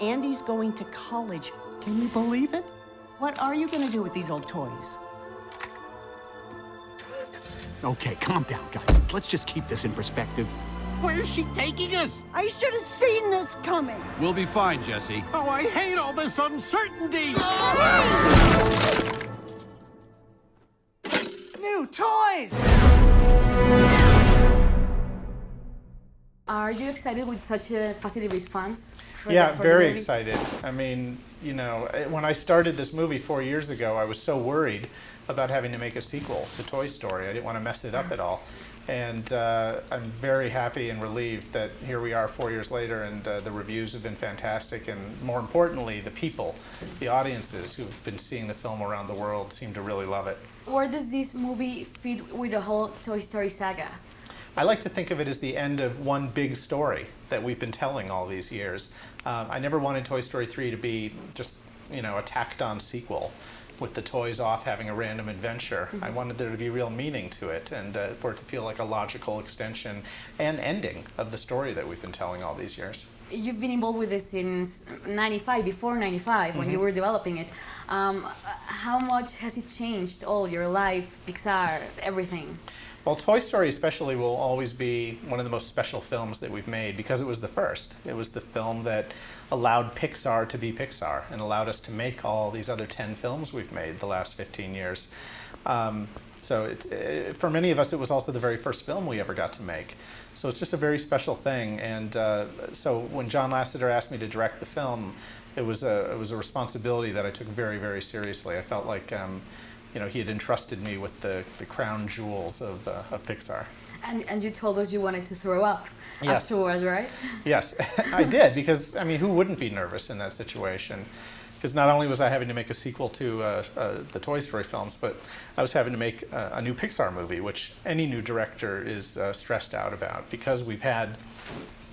Andy's going to college. Can you believe it? What are you gonna do with these old toys? Okay, calm down, guys. Let's just keep this in perspective. Where's she taking us? I should have seen this coming. We'll be fine, Jesse. Oh, I hate all this uncertainty! New toys! Are you excited with such a positive response? Yeah, for very the movie? excited. I mean, you know, when I started this movie 4 years ago, I was so worried about having to make a sequel to Toy Story. I didn't want to mess it up at all. And I'm very happy and relieved that here we are 4 years later, and the reviews have been fantastic, and more importantly, the people, the audiences who've been seeing the film around the world seem to really love it. Where does this movie fit with the whole Toy Story saga? I like to think of it as the end of one big story that we've been telling all these years. I never wanted Toy Story 3 to be just, you know, a tacked-on sequel with the toys off having a random adventure. I wanted there to be real meaning to it, and for it to feel like a logical extension and ending of the story that we've been telling all these years. You've been involved with this since 95, before 95, when you were developing it. How much has it changed all your life, Pixar, everything? Well, Toy Story especially will always be one of the most special films that we've made because it was the first. It was the film that allowed Pixar to be Pixar and allowed us to make all these other 10 films we've made the last 15 years. So for many of us, it was also the very first film we ever got to make. So it's just a very special thing. And so when John Lasseter asked me to direct the film, it was a responsibility that I took very, very seriously. I felt like you know, he had entrusted me with the crown jewels of Pixar. And you told us you wanted to throw up Yes. afterwards, right? Yes, I did, because, I mean, who wouldn't be nervous in that situation? Because not only was I having to make a sequel to the Toy Story films, but I was having to make a new Pixar movie, which any new director is stressed out about, because we've had,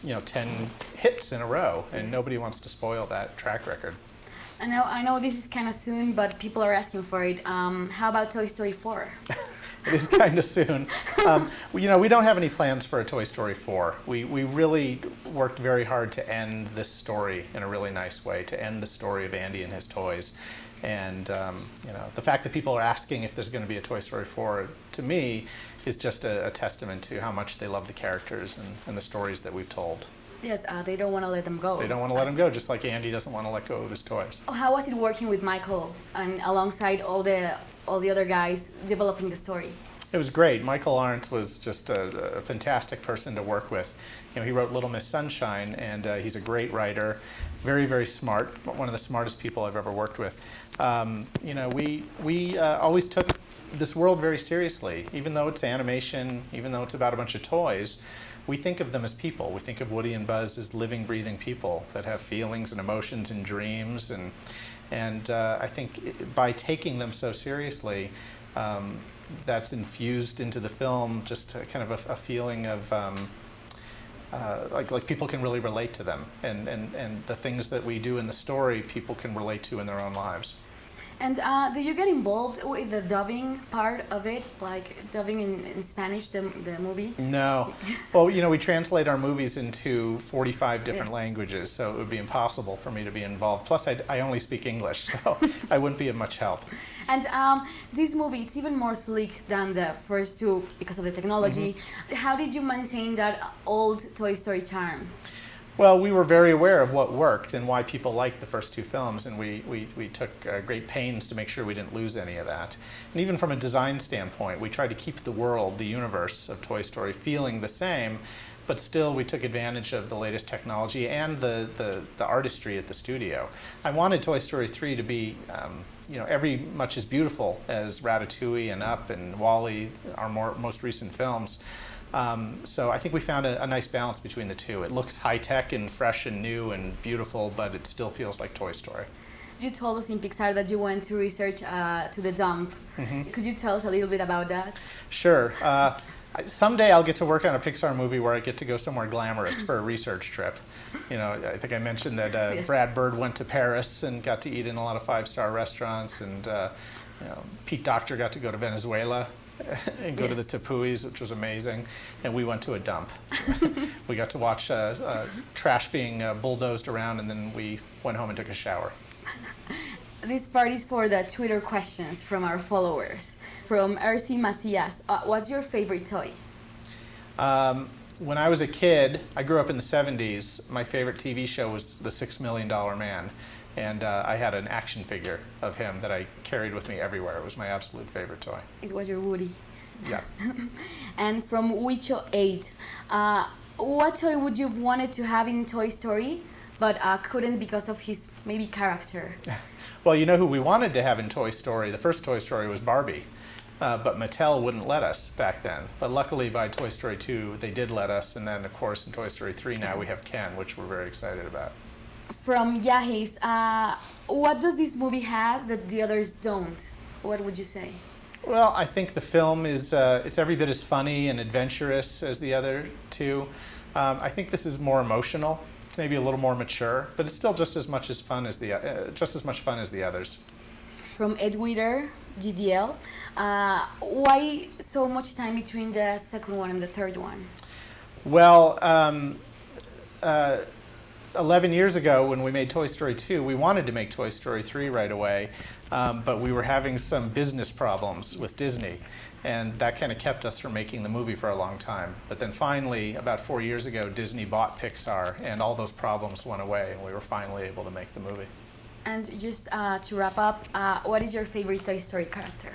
you know, 10 hits in a row, and nobody wants to spoil that track record. I know this is kind of soon, but people are asking for it. How about Toy Story 4? It is kind of soon. You know, we don't have any plans for a Toy Story 4. We really worked very hard to end this story in a really nice way, to end the story of Andy and his toys. And you know, the fact that people are asking if there's going to be a Toy Story 4, to me, is just a testament to how much they love the characters and the stories that we've told. Yes, they don't want to let them go. They don't want to let him go, just like Andy doesn't want to let go of his toys. How was it working with Michael and alongside all the other guys developing the story? It was great. Michael Arndt was just a fantastic person to work with. You know, he wrote Little Miss Sunshine, and he's a great writer, very, very smart, one of the smartest people I've ever worked with. You know, we always took this world very seriously, even though it's animation, even though it's about a bunch of toys. We think of them as people. We think of Woody and Buzz as living, breathing people that have feelings and emotions and dreams. And I think by taking them so seriously, that's infused into the film just kind of a feeling of like people can really relate to them. And the things that we do in the story, people can relate to in their own lives. And do you get involved with the dubbing part of it, like dubbing in Spanish, the movie? No. Well, you know, we translate our movies into 45 different Yes. languages, so it would be impossible for me to be involved. Plus, I only speak English, so I wouldn't be of much help. And this movie, it's even more sleek than the first two because of the technology. How did you maintain that old Toy Story charm? Well, we were very aware of what worked and why people liked the first two films, and we took great pains to make sure we didn't lose any of that. And even from a design standpoint, we tried to keep the world, the universe of Toy Story feeling the same, but still we took advantage of the latest technology and the artistry at the studio. I wanted Toy Story 3 to be you know, every much as beautiful as Ratatouille and Up and WALL-E, our most recent films. So I think we found a nice balance between the two. It looks high-tech and fresh and new and beautiful, but it still feels like Toy Story. You told us in Pixar that you went to research to the dump. Could you tell us a little bit about that? Sure. Someday I'll get to work on a Pixar movie where I get to go somewhere glamorous for a research trip. You know, I think I mentioned that Yes. Brad Bird went to Paris and got to eat in a lot of five-star restaurants, and you know, Pete Docter got to go to Venezuela. and go to the Yes. Tepuis, which was amazing. And we went to a dump. We got to watch trash being bulldozed around, and then we went home and took a shower. This part is for the Twitter questions from our followers. From R.C. Macias, what's your favorite toy? When I was a kid, I grew up in the 70s, my favorite TV show was The $6 Million Man. And I had an action figure of him that I carried with me everywhere. It was my absolute favorite toy. It was your Woody. Yeah. And from Wicho8, what toy would you have wanted to have in Toy Story, but couldn't because of his maybe character? Well, you know who we wanted to have in Toy Story? The first Toy Story was Barbie. But Mattel wouldn't let us back then. But luckily by Toy Story 2, they did let us. And then, of course, in Toy Story 3 now we have Ken, which we're very excited about. From Yahis, what does this movie has that the others don't? What would you say? Well, I think the film is it's every bit as funny and adventurous as the other two. I think this is more emotional. It's maybe a little more mature, but it's still just as much fun as the others. From Ed Witter, GDL, why so much time between the second one and the third one? Well, 11 years ago when we made Toy Story 2, we wanted to make Toy Story 3 right away, but we were having some business problems with Disney, and that kind of kept us from making the movie for a long time. But then finally, about 4 years ago, Disney bought Pixar, and all those problems went away, and we were finally able to make the movie. And just to wrap up, what is your favorite Toy Story character?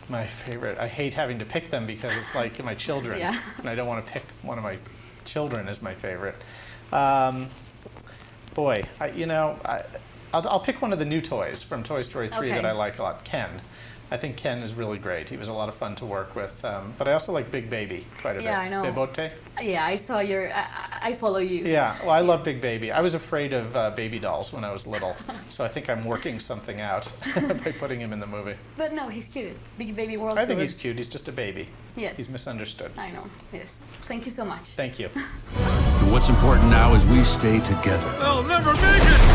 My favorite. I hate having to pick them because it's like my children, Yeah. and I don't want to pick one of my children as my favorite. Boy, I'll pick one of the new toys from Toy Story 3 that I like a lot, Ken. I think Ken is really great. He was a lot of fun to work with. But I also like Big Baby quite a bit. Yeah, I know. Bebote? Yeah, I saw your, I follow you. Yeah, well, I love Big Baby. I was afraid of baby dolls when I was little, so I think I'm working something out by putting him in the movie. But no, he's cute. Big Baby World I think Tour. he's cute. He's just a baby. Yes. He's misunderstood. I know, yes. Thank you so much. Thank you. What's important now is we stay together. They'll never make it!